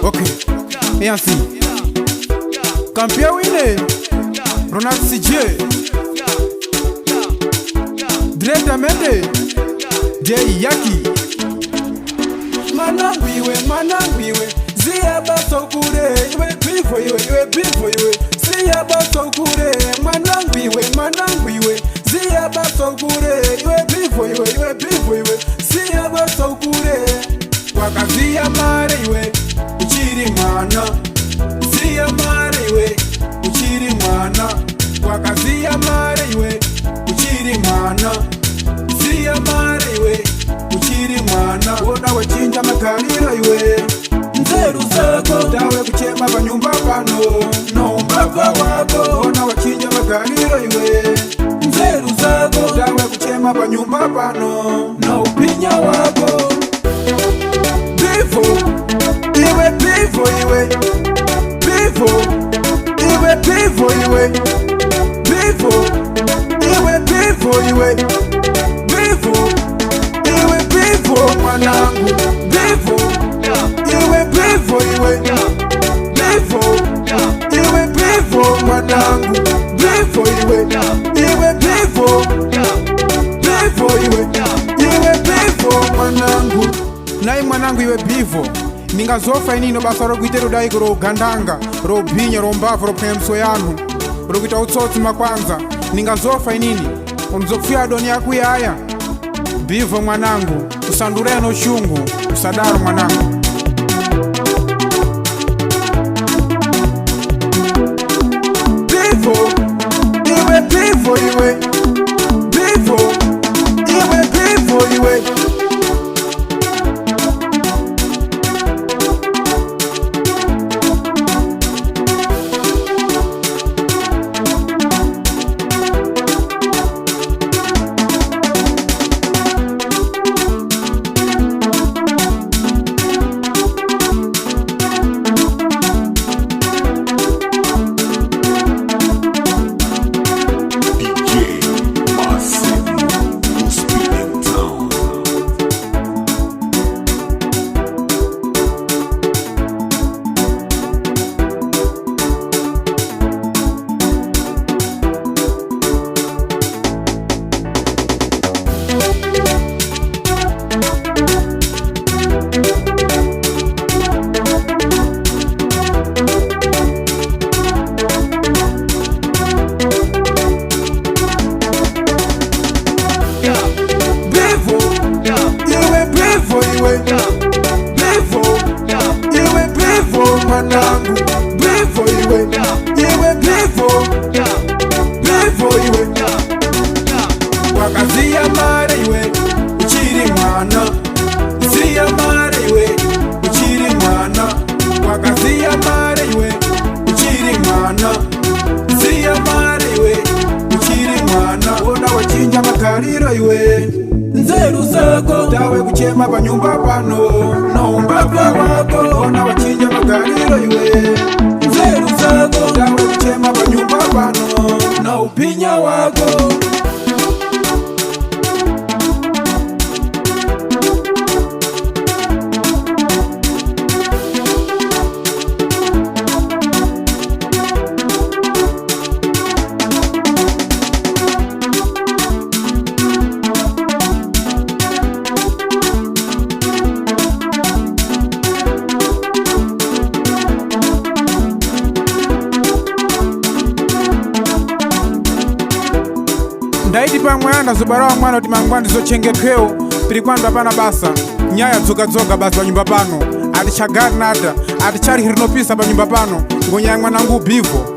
Ok, é assim. Campeão Ine, Ronaldo CJ, diretamente de Yaki. Mananguiwe, zia baso kure, iwe bifo iwe, zia baso kure, mananguiwe, zia baso kure, iwe bifo iwe, zia baso kure, wakazia mare iwe, uchiri mwana, zia mare iwe, uchiri mwana, wakazia mare iwe, uchiri mwana, zia mare iwe, uchiri mwana, ona wachinja makalira iwe, nzeru zako dawe kuchema panyumba pano, no mbava wako, ona wachinja makalira iwe, nzeru zako dawe kuchema panyumba pano, no upinya wako, bifo iwe, bifo iwe, bifo iwe, bifo iwe, bifo iwe, bifo iwe, bifo iwe, bifo mwanangu, bifo iwe, bifo iwe, bifo iwe, bifo mwanangu, bifo iwe, bifo iwe, bifo mwanangu. Nai mwanangu iwe bifo ningazofa inino basa rokuite rodai rogandanga robinya rombavu ropemso yanu rokuita utsotsi makwanza ningazofa inini unzokufia adoni yaku yaya bifo mwanangu usandureno shungu usadaro mwanangu. Bifo iwe, bifo iwe, bifo iwe, bifo iwe, mwanangu, bifo iwe, bifo iwe, wakazia mare iwe, uchiri mwana, zia mare iwe, uchiri mwana, wakazia mare iwe, uchiri mwana, zia mare iwe, uchiri mwana, ona wachinja makalira iwe, nzeru zako dawe kuchema panyumba pano, no mbava wako, ona wachinja makalira iwe, nzeru zako dawe kuchema panyumba pano, no upinya wako. Ndaidi pa mwana zubarawa mwana uti mangwandi zochengekeo pilikwanda pana basa nyaya dzoga basi pa nyumba pano ati chagari nada ati chari hirinopisa pa nyumba pano ngonyaya mwanangu bifo